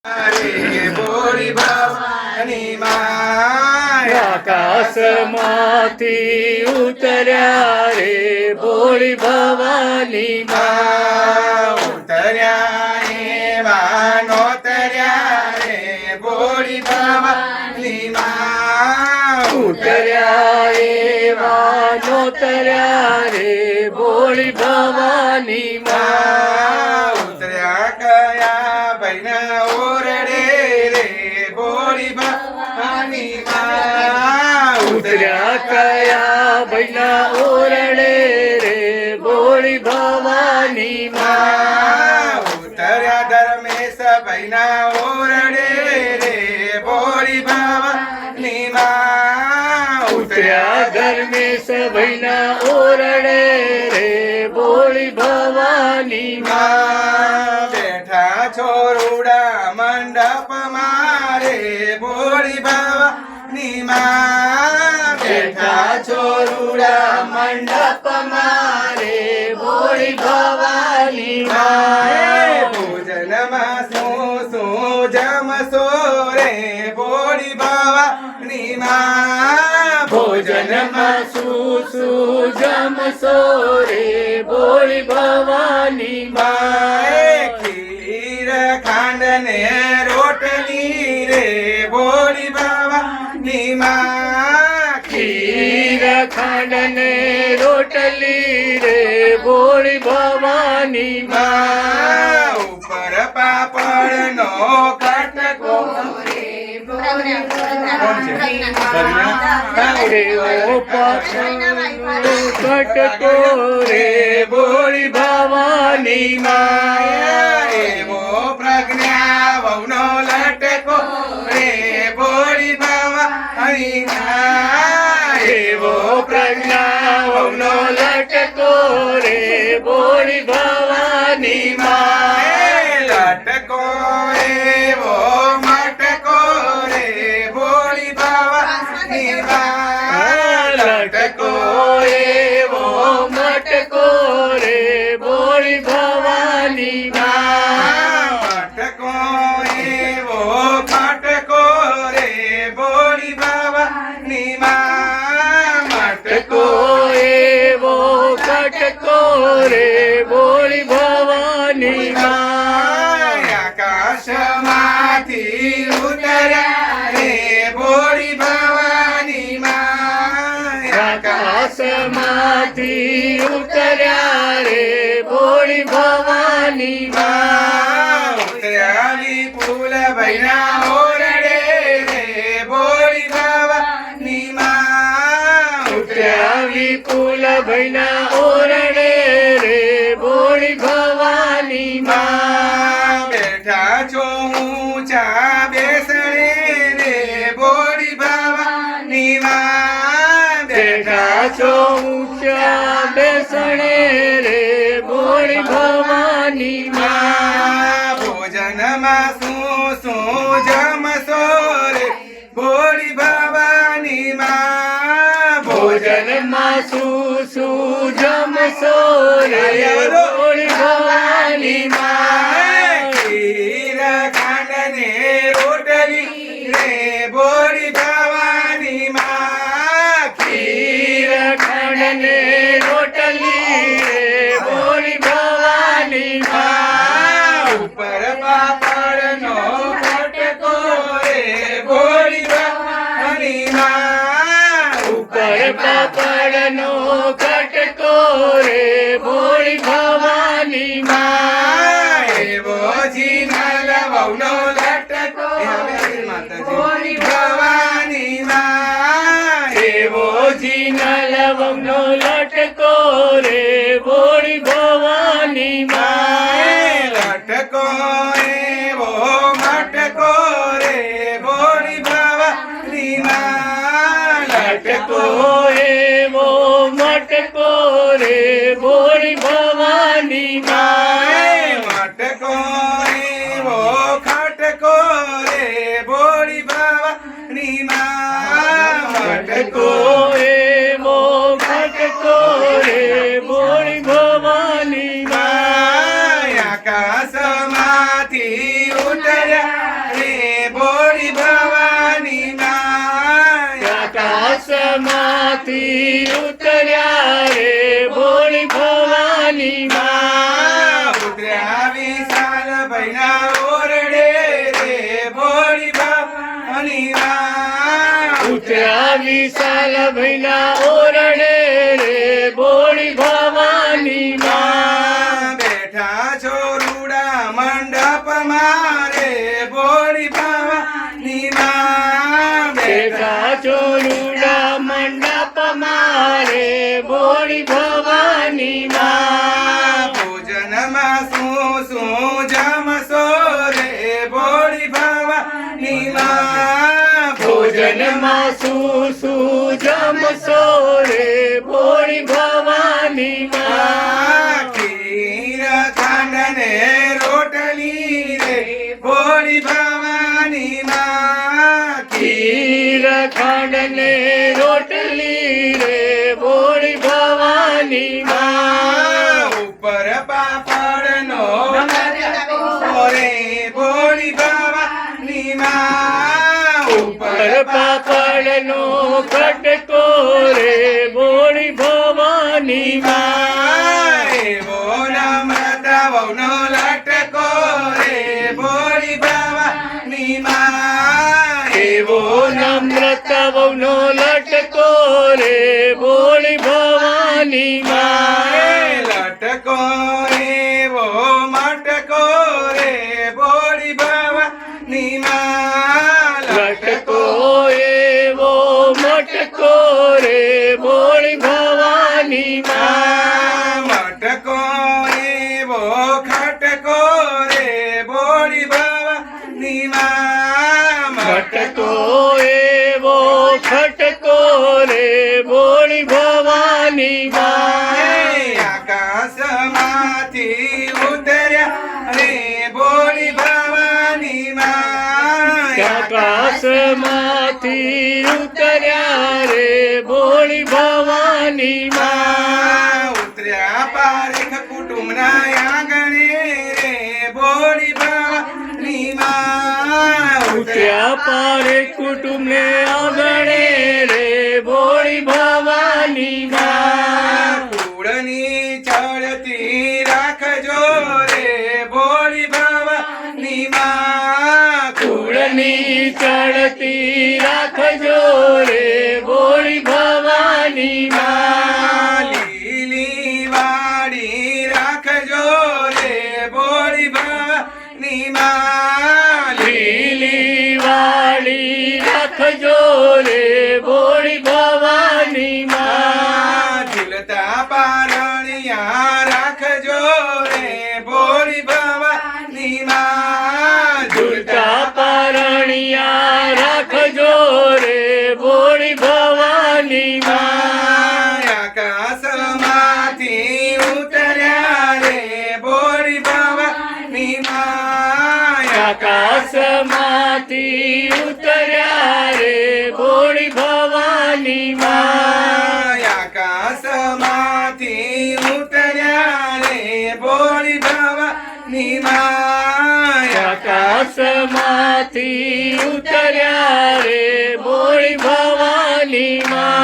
रे बोली भवानी माय આકાશમાંથી ઉતર્યા રે ભોળી ભવાની માં ઉતર્યા એવા નોતર્યા રે બોલી ભવાની માં ઉતર્યા એવા નોતર્યા રે ભોળી ભવાની માં ઉતર્યા કયા ભાઈના ઓરડે રે બોલી ભવાની માં ઉતર્યા કયા ભૈના ઓરડે રે ભોળી ભવાની માં ઉતર્યા ધર્મેશ ભાઈના ઓરડે રે બોલી ભવાની માં ઉતર્યા ધર્મેશ ભૈના ઓરડે રે ભોળી ભવાની માં બેઠા છોરુડા મંડપ મારે બોલી ભવાની માં બેઠા છોરુડા મંડપ મારે ભોળી ભવાની માં ભોજનમાં શું જમશો રે બોલી ભવાની માં ભોજનમાં શું જમશો રે ભોળી ભવાની માં ખીર ખાંડ ને રોટલી રે બોલી ભવાની માં ખીર ખાંડ ને રોટલી રે ભોળી ભવાની માં ઉપર પાપડ નો કટકો રે ઓ કટકો રે ભોળી ભવાની માં એવો પ્રજ્ઞા વહુનો લટકો રે બોલી ભવાની માં એવો પ્રજ્ઞા વહુનો લટકો રે ભોળી ભવાની માં લટકો એવો મટકો રે બોલી ભવાની માં લટકો એવો મટકો રે ભોળી ભવાની માં મટકો એવો ખટકો રે બોલી ભવાની માં મટકો એવો કટકો રે ભોળી ભવાની માં આકાશમાંથી ઉતર્યા રે બોલી ભવાની માં આકાશમાંથી ઉતર્યા રે ભોળી ભવાની માં ઉતર્યાની ફૂલ ભૈના ઓરડે રે બોલી ભવાની માં ઉતર્યા વિપુલ ભૈના ઓરડે રે ભોળી ભવાની માં બેઠા છો ઊંચા બેસણે રે બોલી ભવાની માં બેઠા છો ઊંચા બેસણે રે ભોળી ભવાની માં ભોજનમાં શું જમશો રે બોલી ભવાની માં ભોજનમાં શું જમશો રે ભોળી ભવાની માં ખીર ખાંડ ને રોટલી રે બોલી ભવાની માં ખીર ખાંડ ને રોટલી રે ભોળી ભવાની માં ઉપર પાપડ નો કટકો રે બોલી ભવાની માં ઉપર પાપડનો કટકો રે ભોળી ભવાની માં એવો જીનલ વહુનો લટકો બોલી ભવાની માં એવો જીનલ વહુનો લટકો રે ભોળી ભવાની માં લટકો એવો મટકો રે બોલી ભવાની માં લટકો એવો મટકો રે ભોળી ભવાની માં મટકો એવો ખટકો રે બોલી ભવાની માં મટકો એવો ખટકો રે ભોળી ભવાની માં આકાશમાંથી ઉતર્યા ઉતર્યા રે ભોળી ભવાની માં ઉતર્યા વિશાલ ભૈના ઓરડે રે ભોળી ભવાની માં ઉતર્યા વિશાલ ભૈના ઓરડે રે ભોળી ભવાની માં બેઠા છો રૂડા મંડપ મારે ભોળી ભવાની માં બેઠા ચોરુડા મંડપ મારે ભોળી ભવાની માં ભોજનમાં શું જમશો રે ભોળી ભવાની માં ભોજનમાં શું જમશો રે ભોળી ભવાની માં ખીર ખાંડ ને રોટલી રે ભોળી ભવાની માં ખીર ખાંડ ને રોટલી રે ભોળી ભવાની માં ઉપર પાપડ નો રે ભોળી ભવાની માં ઉપર પાપડનો કટકો રે ભોળી ભવાની માં એવો નમ્રતા વહુનો લટકો રે ભોળી ભવાની માં એવો નમ્રત વહુનો લટકો રે ભોળી ભવાની માં લટકો એવો મટકો રે ભોળી ભવાની માં લટકો એવો મટકો રે ભોળી ભવાની માં મટકો એવો ખટકો રે ભોળી ભવાની માં મટકો એવો ખટકો રે ભોળી ભવાની માં આકાશમાંથી ઉતર્યા રે ભોળી ભવાની માં આકાશમાંથી ઉતર્યા રે ભોળી ભવાની માં ઉતર્યા પારેખ કુટુંબના આંગણે રે ભોળી ભવાની માં ઉતર્યા પારે કુટુંબને આંગણે રે ભોળી ભવાની માં કુળની ચડતી રાખજો રે ભોળી ભવાની માં કુળની ચડતી રાખજો રે ભોળી ભવાની માં લીલી વાડી રાખજો રે ભોળી ભવાની માં લીલી વાડી રાખજો રે ભોળી ભવાની માં ઝૂલતા પારણિયા રાખજો રે ભોળી ભવાની માં ઝૂલતા પારણિયા રાખજો રે ભોળી ભવાની માં આકાશમાંથી ઉતર્યા રે ભોળી ભવાની માં આકાશમાંથી ઉતર્યા રે ભોળી ભવાની માં આકાશમાંથી ઉતર્યા રે ભોળી ભવાની માં આકાશમાંથી ઉતર્યા રે ભોળી ભવાની માં